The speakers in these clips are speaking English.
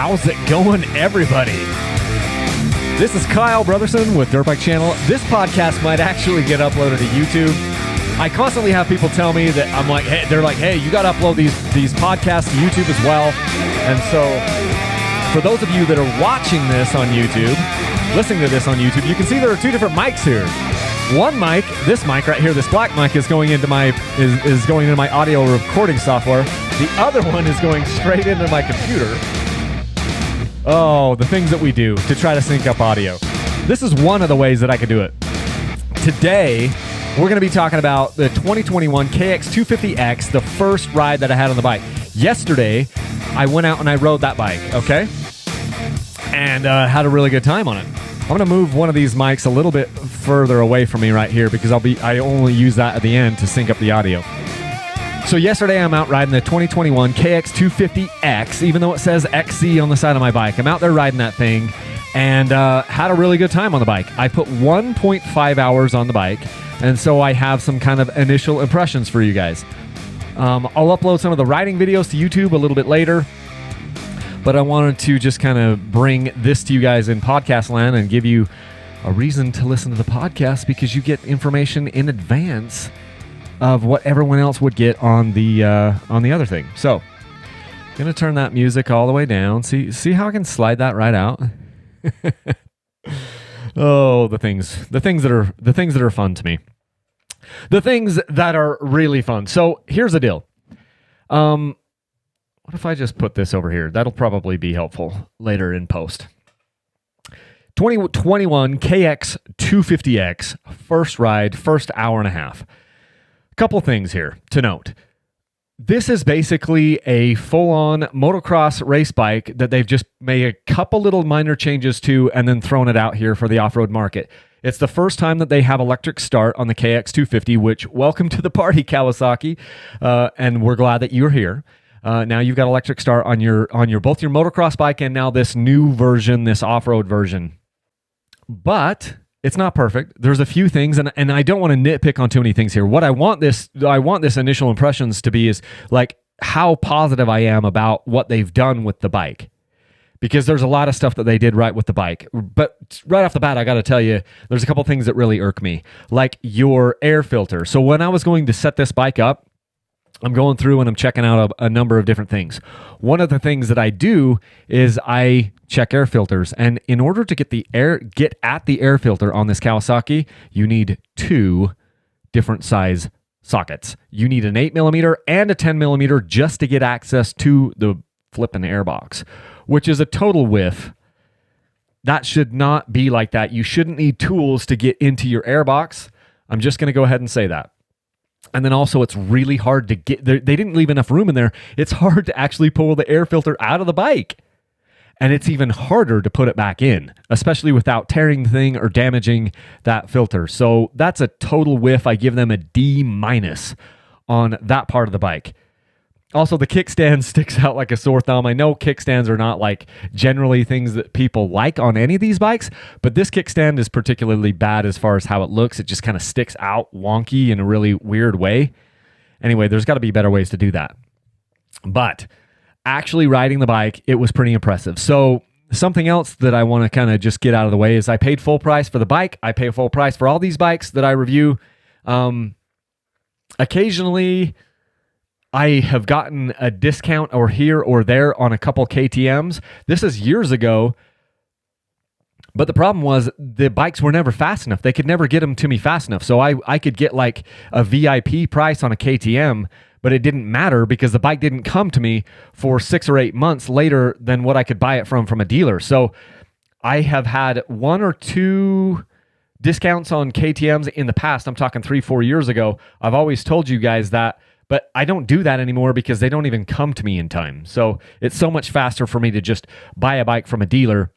How's it going, everybody? This is Kyle Brotherson with Dirt Bike Channel. This podcast might actually get uploaded to YouTube. I constantly have people tell me that I'm like, hey, they're like, hey, you got to upload these podcasts to YouTube as well. And so for those of you that are watching this on YouTube, listening to this on YouTube, you can see there are two different mics here. One mic, this mic right here, this black mic is going into my audio recording software. The other one is going straight into my computer. Oh, the things that we do to try to sync up audio. This is one of the ways that I can do it. Today, we're going to be talking about the 2021 KX250X, the first ride that I had on the bike. Yesterday, I went out and I rode that bike, okay? And had a really good time on it. I'm going to move one of these mics a little bit further away from me right here because I only use that at the end to sync up the audio. So yesterday I'm out riding the 2021 KX250X, even though it says XC on the side of my bike. I'm out there riding that thing and had a really good time on the bike. I put 1.5 hours on the bike, and so I have some kind of initial impressions for you guys. I'll upload some of the riding videos to YouTube a little bit later. But I wanted to just kind of bring this to you guys in podcast land and give you a reason to listen to the podcast because you get information in advance of what everyone else would get on the other thing. So, I'm gonna turn that music all the way down. See how I can slide that right out. Oh, the things that are fun to me. The things that are really fun. So here's the deal. What if I just put this over here? That'll probably be helpful later in post. 2021 KX250X, first ride, first hour and a half. A couple things here to note. This is basically a full-on motocross race bike that they've just made a couple little minor changes to and then thrown it out here for the off-road market. It's the first time that they have electric start on the KX250, which welcome to the party, Kawasaki, and we're glad that you're here. Now you've got electric start on your both your motocross bike and now this new version, this off-road version. But it's not perfect. There's a few things, and I don't want to nitpick on too many things here. What I want this initial impressions to be is like how positive I am about what they've done with the bike. Because there's a lot of stuff that they did right with the bike. But right off the bat, I got to tell you, there's a couple things that really irk me. Like your air filter. So when I was going to set this bike up, I'm going through and I'm checking out a number of different things. One of the things that I do is I check air filters. And in order to get at the air filter on this Kawasaki, you need two different size sockets. You need an 8mm and a 10mm just to get access to the flipping air box, which is a total whiff. That should not be like that. You shouldn't need tools to get into your air box. I'm just going to go ahead and say that. And then also it's really hard to get, they didn't leave enough room in there. It's hard to actually pull the air filter out of the bike. And it's even harder to put it back in, especially without tearing the thing or damaging that filter. So that's a total whiff. I give them a D- on that part of the bike. Also, the kickstand sticks out like a sore thumb. I know kickstands are not like generally things that people like on any of these bikes, but this kickstand is particularly bad as far as how it looks. It just kind of sticks out wonky in a really weird way. Anyway, there's got to be better ways to do that. But actually riding the bike, it was pretty impressive. So something else that I want to kind of just get out of the way is I paid full price for the bike. I pay full price for all these bikes that I review. Occasionally, I have gotten a discount or here or there on a couple KTMs. This is years ago, but the problem was the bikes were never fast enough. They could never get them to me fast enough. So I could get like a VIP price on a KTM, but it didn't matter because the bike didn't come to me for 6 or 8 months later than what I could buy it from a dealer. So I have had 1 or 2 discounts on KTMs in the past. I'm talking 3-4 years ago. I've always told you guys that. But I don't do that anymore because they don't even come to me in time. So it's so much faster for me to just buy a bike from a dealer,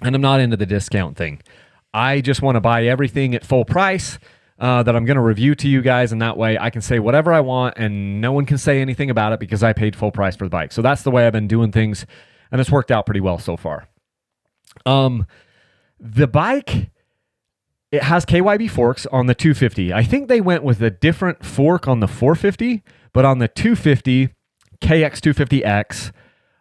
and I'm not into the discount thing. I just want to buy everything at full price that I'm going to review to you guys, and that way I can say whatever I want, and no one can say anything about it because I paid full price for the bike. So that's the way I've been doing things, and it's worked out pretty well so far. The bike... It has KYB forks on the 250. I think they went with a different fork on the 450, but on the 250 KX250X,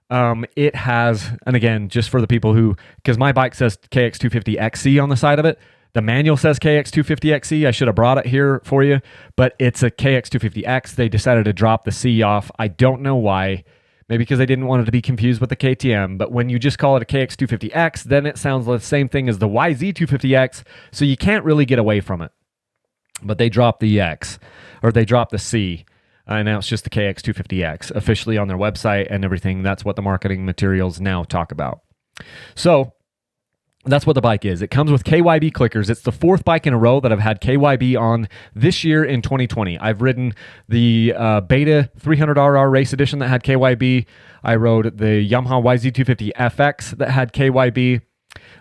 It has, and again, just for the people who, because my bike says KX250XC on the side of it. The manual says KX250XC. I should have brought it here for you, but it's a KX250X. They decided to drop the C off. I don't know why. Maybe because they didn't want it to be confused with the KTM. But when you just call it a KX250X, then it sounds the same thing as the YZ250X, so you can't really get away from it. But they dropped the X, or they dropped the C. Now it's just the KX250X officially on their website and everything. That's what the marketing materials now talk about. So that's what the bike is. It comes with KYB clickers. It's the fourth bike in a row that I've had KYB on this year in 2020. I've ridden the Beta 300RR Race Edition that had KYB. I rode the Yamaha YZ250FX that had KYB.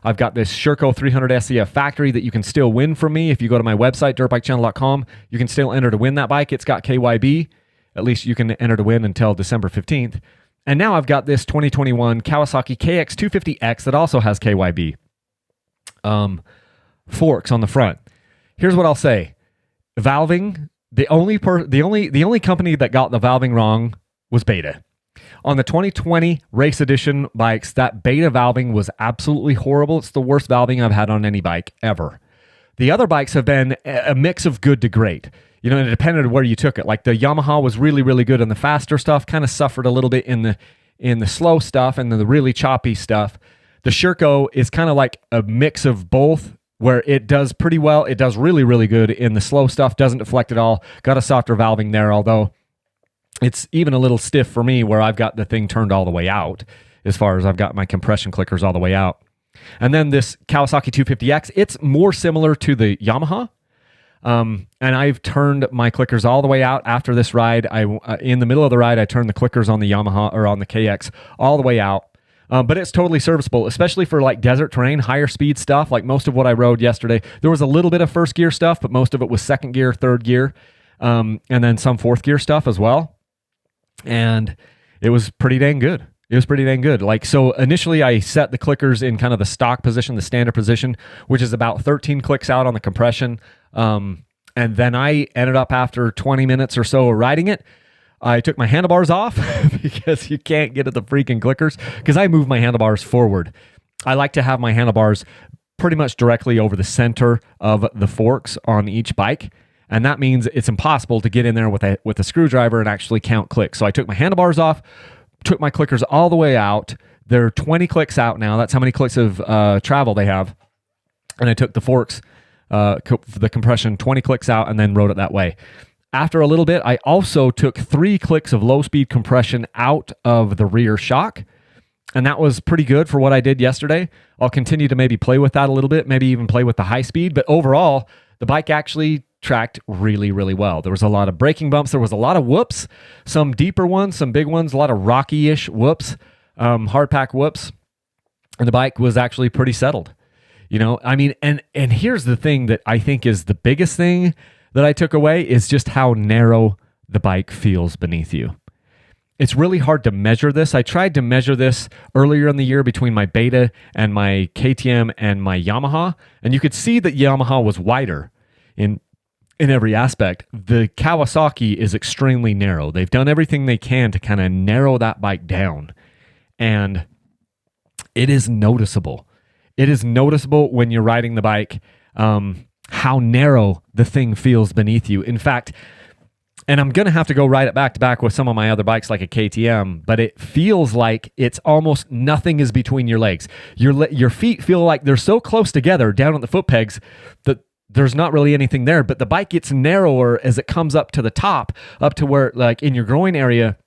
I've got this Sherco 300 SCF Factory that you can still win from me. If you go to my website, dirtbikechannel.com, you can still enter to win that bike. It's got KYB. At least you can enter to win until December 15th. And now I've got this 2021 Kawasaki KX250X that also has KYB. Forks on the front. Here's what I'll say. Valving, the only company that got the valving wrong was Beta. On the 2020 Race Edition bikes, that Beta valving was absolutely horrible. It's the worst valving I've had on any bike ever. The other bikes have been a mix of good to great. You know, it depended on where you took it. Like the Yamaha was really, really good on the faster stuff, kind of suffered a little bit in the slow stuff and the really choppy stuff. The Sherco is kind of like a mix of both, where it does pretty well. It does really, really good in the slow stuff, doesn't deflect at all. Got a softer valving there, although it's even a little stiff for me where I've got the thing turned all the way out, as far as I've got my compression clickers all the way out. And then this Kawasaki 250X, it's more similar to the Yamaha. And I've turned my clickers all the way out after this ride. In the middle of the ride, I turned the clickers on the Yamaha or on the KX all the way out. But it's totally serviceable, especially for like desert terrain, higher speed stuff. Like most of what I rode yesterday, there was a little bit of first gear stuff, but most of it was second gear, third gear, and then some fourth gear stuff as well. And it was pretty dang good. Like, so initially I set the clickers in kind of the stock position, the standard position, which is about 13 clicks out on the compression. And then I ended up, after 20 minutes or so of riding it, I took my handlebars off because you can't get at the freaking clickers, because I move my handlebars forward. I like to have my handlebars pretty much directly over the center of the forks on each bike. And that means it's impossible to get in there with a screwdriver and actually count clicks. So I took my handlebars off, took my clickers all the way out. They're 20 clicks out now. That's how many clicks of travel they have. And I took the forks, the compression, 20 clicks out, and then rode it that way. After a little bit, I also took 3 clicks of low-speed compression out of the rear shock, and that was pretty good for what I did yesterday. I'll continue to maybe play with that a little bit, maybe even play with the high speed, but overall, the bike actually tracked really, really well. There was a lot of braking bumps. There was a lot of whoops, some deeper ones, some big ones, a lot of rocky-ish whoops, hardpack whoops, and the bike was actually pretty settled. You know, I mean, and here's the thing that I think is the biggest thing that I took away is just how narrow the bike feels beneath you. It's really hard to measure this. I tried to measure this earlier in the year between my Beta and my KTM and my Yamaha, and you could see that Yamaha was wider in every aspect. The Kawasaki is extremely narrow. They've done everything they can to kind of narrow that bike down, and it is noticeable. It is noticeable when you're riding the bike, how narrow the thing feels beneath you. In fact, and I'm going to have to go ride it back to back with some of my other bikes like a KTM, but it feels like it's almost nothing is between your legs. Your feet feel like they're so close together down at the foot pegs that there's not really anything there, but the bike gets narrower as it comes up to the top, up to where, like in your groin area,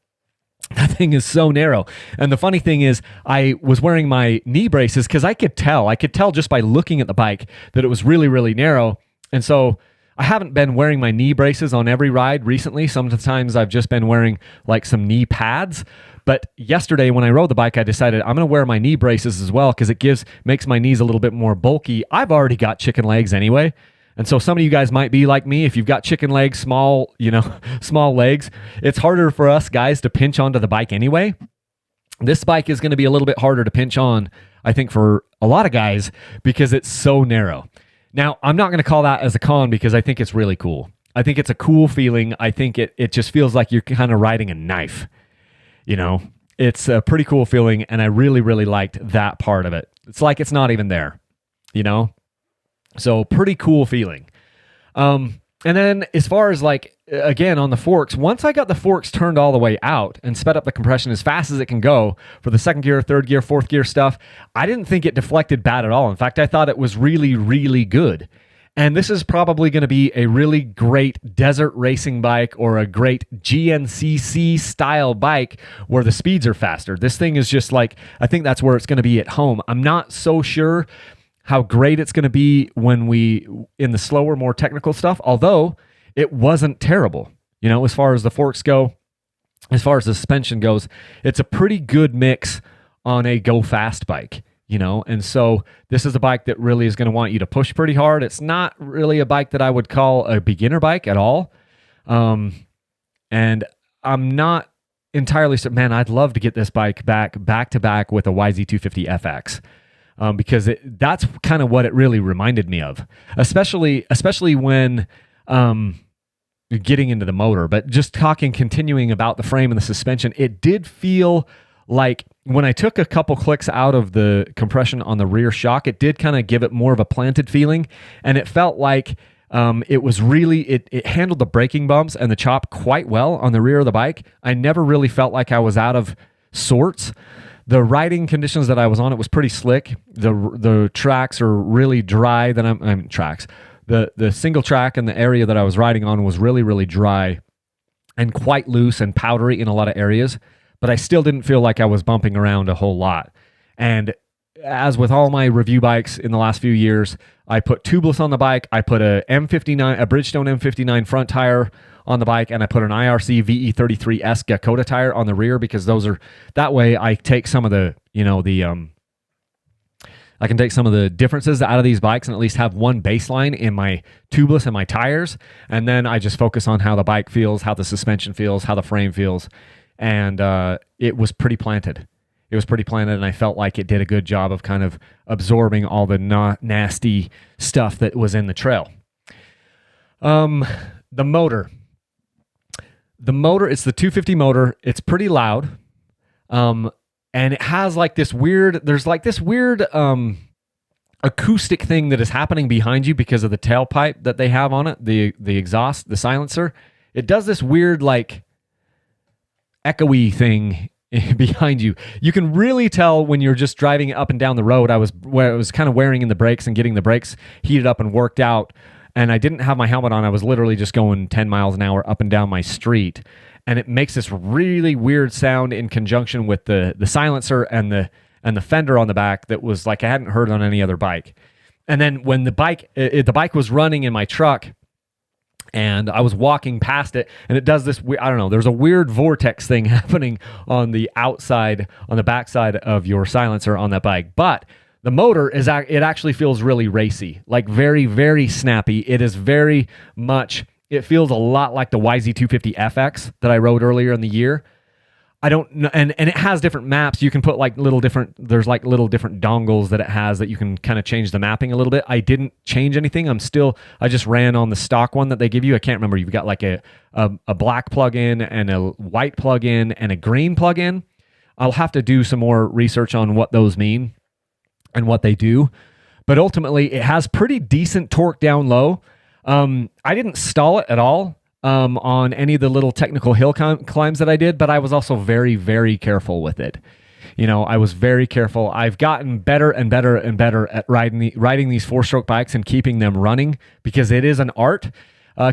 that thing is so narrow. And the funny thing is, I was wearing my knee braces because I could tell just by looking at the bike that it was really, really narrow. And so I haven't been wearing my knee braces on every ride recently. Sometimes I've just been wearing like some knee pads. But yesterday when I rode the bike, I decided I'm going to wear my knee braces as well because it makes my knees a little bit more bulky. I've already got chicken legs anyway. And so some of you guys might be like me. If you've got chicken legs, small legs, it's harder for us guys to pinch onto the bike anyway. This bike is going to be a little bit harder to pinch on, I think, for a lot of guys because it's so narrow. Now, I'm not going to call that as a con because I think it's really cool. I think it's a cool feeling. I think it just feels like you're kind of riding a knife, you know? it's a pretty cool feeling, and I really, really liked that part of it. It's like it's not even there, you know? So pretty cool feeling. And then as far as like, again, on the forks, once I got the forks turned all the way out and sped up the compression as fast as it can go for the second gear, third gear, fourth gear stuff, I didn't think it deflected bad at all. In fact, I thought it was really, really good. And this is probably going to be a really great desert racing bike or a great GNCC style bike where the speeds are faster. This thing is just like, I think that's where it's going to be at home. I'm not so sure how great it's going to be when we in the slower, more technical stuff, although it wasn't terrible. You know, as far as the forks go, as far as the suspension goes, it's a pretty good mix on a go fast bike, you know? And so this is a bike that really is going to want you to push pretty hard. It's not really a bike that I would call a beginner bike at all. And I'm not entirely certain, man, I'd love to get this bike back to back with a YZ250FX. Because that's kind of what it really reminded me of, especially when getting into the motor. But just continuing about the frame and the suspension, it did feel like when I took a couple clicks out of the compression on the rear shock, it did kind of give it more of a planted feeling, and it felt like it was really, it handled the braking bumps and the chop quite well on the rear of the bike. I never really felt like I was out of sorts. The riding conditions that I was on, it was pretty slick. The tracks are really dry. The single track and the area that I was riding on was really, really dry and quite loose and powdery in a lot of areas. But I still didn't feel like I was bumping around a whole lot. And as with all my review bikes in the last few years, I put tubeless on the bike. I put a Bridgestone M59 front tire on the bike, and I put an IRC VE33S Dakota tire on the rear because that way I take some of the, I can take some of the differences out of these bikes and at least have one baseline in my tubeless and my tires. And then I just focus on how the bike feels, how the suspension feels, how the frame feels. And it was pretty planted. It was pretty planted, and I felt like it did a good job of kind of absorbing all the nasty stuff that was in the trail. The motor. The motor, it's the 250 motor. It's pretty loud. And it has like this weird, acoustic thing that is happening behind you because of the tailpipe that they have on it, the exhaust, the silencer. It does this weird like echoey thing behind you. You can really tell when you're just driving up and down the road. I was kind of wearing in the brakes and getting the brakes heated up and worked out. And I didn't have my helmet on. I was literally just going 10 miles an hour up and down my street. And it makes this really weird sound in conjunction with the silencer and the fender on the back that was like I hadn't heard on any other bike. And then when the bike was running in my truck and I was walking past it, and it does this, I don't know, there's a weird vortex thing happening on the outside, on the backside of your silencer on that bike. But the motor it actually feels really racy, like very, very snappy. It is very much, it feels a lot like the YZ250FX that I rode earlier in the year. I don't know, and it has different maps. You can put like there's like little different dongles that it has that you can kind of change the mapping a little bit. I didn't change anything. I just ran on the stock one that they give you. I can't remember. You've got like a black plug-in and a white plug-in and a green plug-in. I'll have to do some more research on what those mean and what they do. But ultimately, it has pretty decent torque down low. I didn't stall it at all on any of the little technical hill climbs that I did, but I was also very, very careful with it. I was very careful. I've gotten better and better and better at riding these four-stroke bikes and keeping them running because it is an art.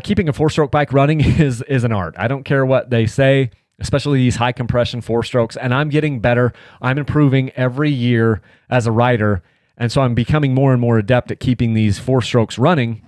Keeping a four-stroke bike running is an art. I don't care what they say, especially these high compression four strokes, and I'm getting better. I'm improving every year as a rider, and so I'm becoming more and more adept at keeping these four strokes running.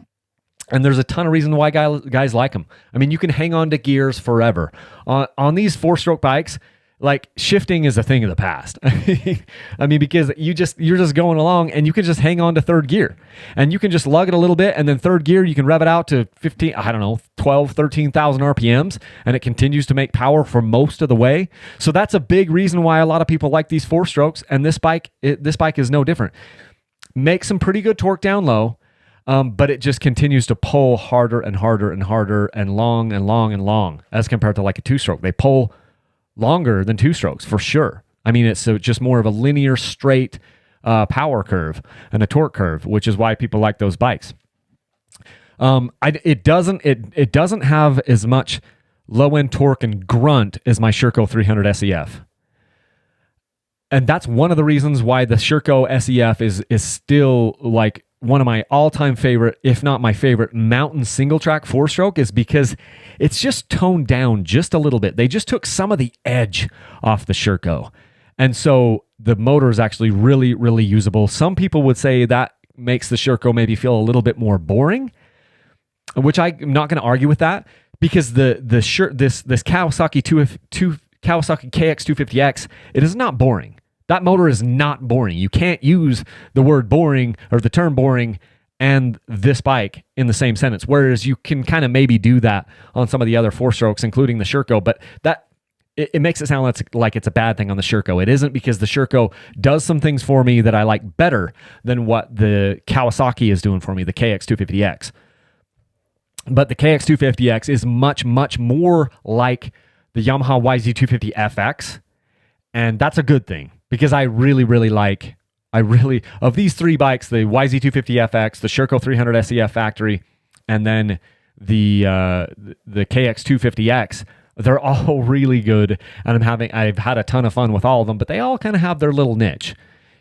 And there's a ton of reasons why guys like them. I mean, you can hang on to gears forever. On these four-stroke bikes, like shifting is a thing of the past. I mean, because you're just going along and you can just hang on to third gear. And you can just lug it a little bit, and then third gear, you can rev it out to 12, 13,000 RPMs, and it continues to make power for most of the way. So that's a big reason why a lot of people like these four strokes, and this bike is no different. Makes some pretty good torque down low. But it just continues to pull harder and harder and harder and long and long and long as compared to like a two-stroke. They pull longer than two strokes for sure. I mean, it's just more of a linear, straight power curve and a torque curve, which is why people like those bikes. It doesn't have as much low end torque and grunt as my Sherco 300 SEF. And that's one of the reasons why the Sherco SEF is still like one of my all-time favorite, if not my favorite, mountain single-track four-stroke, is because it's just toned down just a little bit. They just took some of the edge off the Sherco. And so the motor is actually really, really usable. Some people would say that makes the Sherco maybe feel a little bit more boring, which I'm not going to argue with that, because this Kawasaki Kawasaki KX250X, it is not boring. That motor is not boring. You can't use the word boring or the term boring and this bike in the same sentence, whereas you can kind of maybe do that on some of the other four strokes, including the Sherco, but it makes it sound like it's a bad thing on the Sherco. It isn't, because the Sherco does some things for me that I like better than what the Kawasaki is doing for me, the KX250X. But the KX250X is much, much more like the Yamaha YZ250FX, and that's a good thing, because of these three bikes, the YZ250FX, the Sherco 300 SEF factory, and then the KX250X, they're all really good, and I've had a ton of fun with all of them, but they all kind of have their little niche,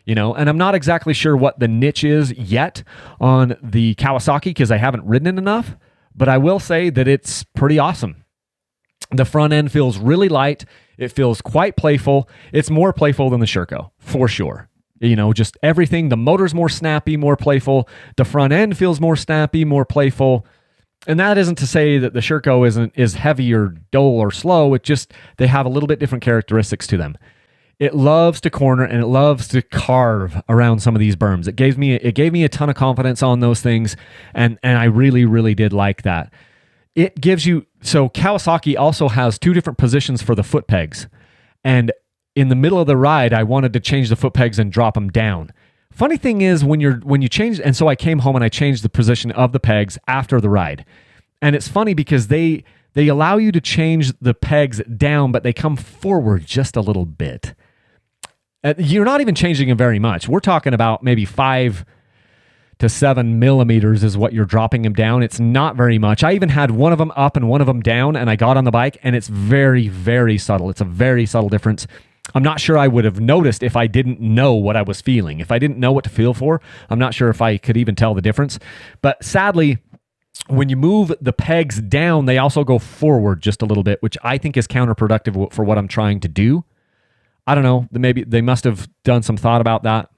and I'm not exactly sure what the niche is yet on the Kawasaki, because I haven't ridden it enough, but I will say that it's pretty awesome. The front end feels really light. It feels quite playful. It's more playful than the Sherco, for sure. Just everything. The motor's more snappy, more playful. The front end feels more snappy, more playful. And that isn't to say that the Sherco is heavy or dull or slow. It just, they have a little bit different characteristics to them. It loves to corner, and it loves to carve around some of these berms. It gave me a ton of confidence on those things, and I really, really did like that. It gives you, so Kawasaki also has two different positions for the foot pegs, and in the middle of the ride, I wanted to change the foot pegs and drop them down. Funny thing is, when you change, and so I came home and I changed the position of the pegs after the ride, and it's funny because they allow you to change the pegs down, but they come forward just a little bit. You're not even changing them very much. We're talking about maybe 5 to 7 millimeters is what you're dropping them down. It's not very much. I even had one of them up and one of them down, and I got on the bike, and it's very, very subtle. It's a very subtle difference. I'm not sure I would have noticed if I didn't know what I was feeling. If I didn't know what to feel for, I'm not sure if I could even tell the difference. But sadly, when you move the pegs down, they also go forward just a little bit, which I think is counterproductive for what I'm trying to do. I don't know. Maybe they must have done some thought about that.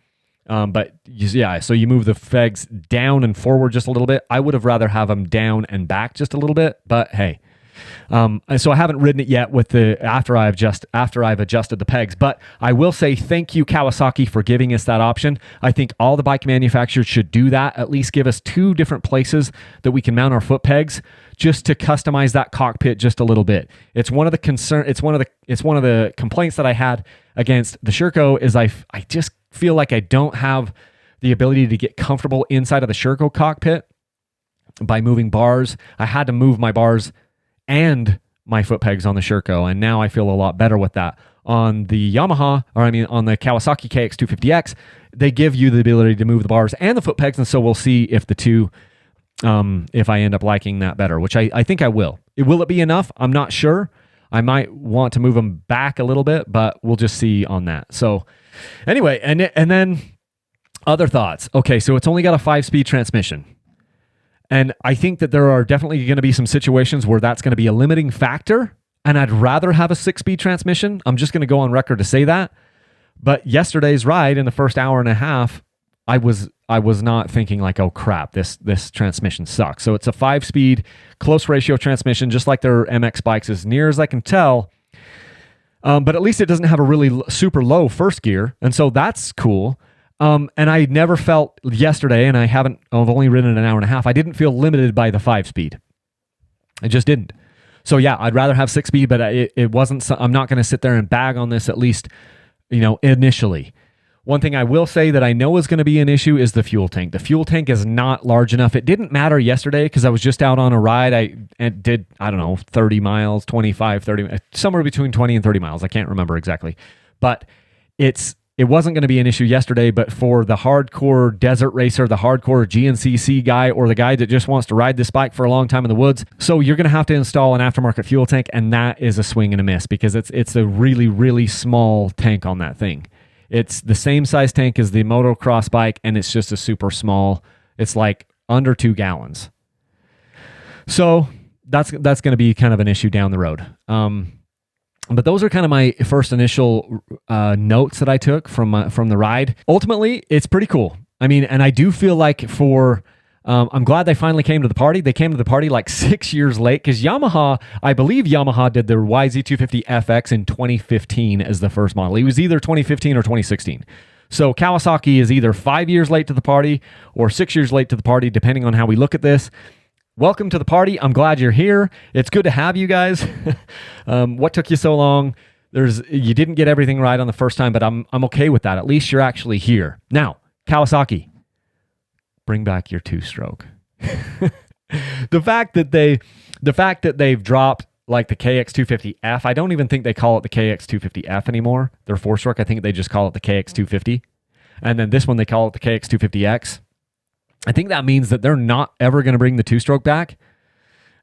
But yeah, so you move the pegs down and forward just a little bit. I would have rather have them down and back just a little bit, but hey. So I haven't ridden it yet with after I've adjusted the pegs, but I will say thank you, Kawasaki, for giving us that option. I think all the bike manufacturers should do that. At least give us two different places that we can mount our foot pegs, just to customize that cockpit just a little bit. It's one of the complaints that I had against the Sherco is I just feel like I don't have the ability to get comfortable inside of the Sherco cockpit by moving bars. I had to move my bars and my foot pegs on the Sherco, and now I feel a lot better with that. On the on the Kawasaki KX250X, they give you the ability to move the bars and the foot pegs, and so we'll see if the two, if I end up liking that better, which I think I will. Will it be enough? I'm not sure. I might want to move them back a little bit, but we'll just see on that. So anyway, and then other thoughts. Okay, so it's only got a 5-speed transmission. And I think that there are definitely going to be some situations where that's going to be a limiting factor, and I'd rather have a 6-speed transmission. I'm just going to go on record to say that. But yesterday's ride, in the first hour and a half, I was not thinking like, oh crap, this transmission sucks. So it's a 5-speed close ratio transmission, just like their MX bikes, as near as I can tell. But at least it doesn't have a really super low first gear, and so that's cool. And I never felt yesterday, and I've only ridden it an hour and a half, I didn't feel limited by the 5-speed. I just didn't. So yeah, I'd rather have 6-speed, but it wasn't, I'm not going to sit there and bag on this, at least, initially. One thing I will say that I know is going to be an issue is the fuel tank. The fuel tank is not large enough. It didn't matter yesterday because I was just out on a ride. I did, 30 miles, 25, 30, somewhere between 20 and 30 miles. I can't remember exactly. But it wasn't going to be an issue yesterday, but for the hardcore desert racer, the hardcore GNCC guy, or the guy that just wants to ride this bike for a long time in the woods, so you're going to have to install an aftermarket fuel tank, and that is a swing and a miss because it's a really, really small tank on that thing. It's the same size tank as the motocross bike, and it's just a super small. It's like under 2 gallons. So that's going to be kind of an issue down the road. But those are kind of my first initial notes that I took from the ride. Ultimately, it's pretty cool. I mean, and I do feel like I'm glad they finally came to the party. They came to the party like 6 years late because I believe Yamaha did the YZ250FX in 2015 as the first model. It was either 2015 or 2016. So Kawasaki is either 5 years late to the party or 6 years late to the party, depending on how we look at this. Welcome to the party. I'm glad you're here. It's good to have you guys. What took you so long? You didn't get everything right on the first time, but I'm okay with that. At least you're actually here. Now, Kawasaki, bring back your 2-stroke. The fact that they've dropped like the KX250F, I don't even think they call it the KX250F anymore. Their 4-stroke, I think they just call it the KX250. And then this one, they call it the KX250X. I think that means that they're not ever going to bring the 2-stroke back.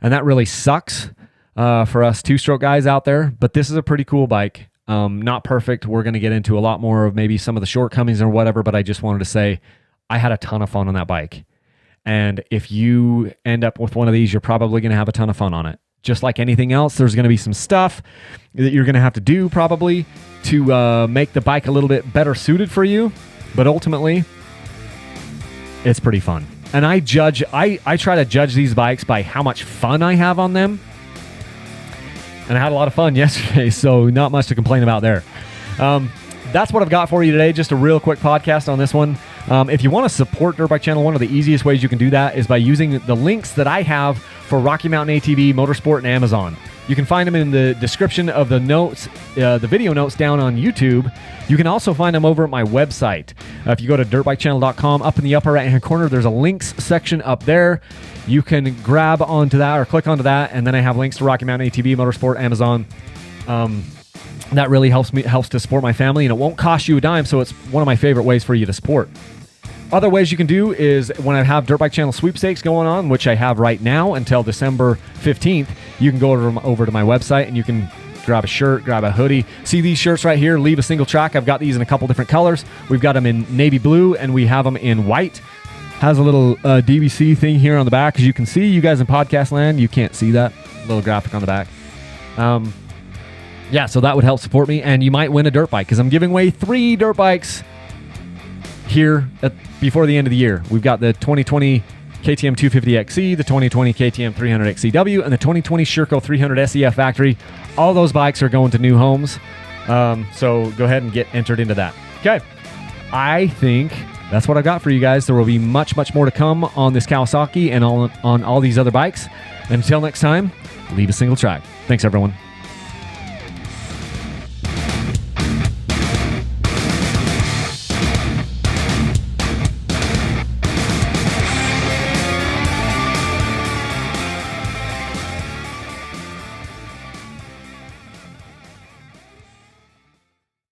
And that really sucks for us 2-stroke guys out there. But this is a pretty cool bike. Not perfect. We're going to get into a lot more of maybe some of the shortcomings or whatever, but I just wanted to say I had a ton of fun on that bike. And if you end up with one of these, you're probably going to have a ton of fun on it. Just like anything else, there's going to be some stuff that you're going to have to do probably to make the bike a little bit better suited for you. But ultimately, it's pretty fun. And I try to judge these bikes by how much fun I have on them. And I had a lot of fun yesterday, so not much to complain about there. That's what I've got for you today. Just a real quick podcast on this one. If you want to support Dirt Bike Channel, one of the easiest ways you can do that is by using the links that I have for Rocky Mountain ATV, Motorsport, and Amazon. You can find them in the description of the notes, the video notes down on YouTube. You can also find them over at my website. If you go to dirtbikechannel.com, up in the upper right-hand corner, there's a links section up there. You can grab onto that or click onto that, and then I have links to Rocky Mountain ATV, Motorsport, Amazon. That really helps to support my family, and it won't cost you a dime, so it's one of my favorite ways for you to support. Other ways you can do is when I have Dirt Bike Channel sweepstakes going on, which I have right now until December 15th, you can go over to my website and you can grab a shirt, grab a hoodie. See these shirts right here, Leave a Single Track. I've got these in a couple different colors. We've got them in navy blue and we have them in white. Has a little DBC thing here on the back. As you can see, you guys in podcast land, you can't see that little graphic on the back. Yeah, so that would help support me, and you might win a dirt bike because I'm giving away 3 dirt bikes here before the end of the year. We've got the 2020 KTM 250XC, the 2020 KTM 300XCW, and the 2020 Sherco 300 SEF Factory. All those bikes are going to new homes, so go ahead and get entered into that. Okay, I think that's what I got for you guys. There will be much, much more to come on this Kawasaki and on all these other bikes. Until next time, leave a single track. Thanks, everyone.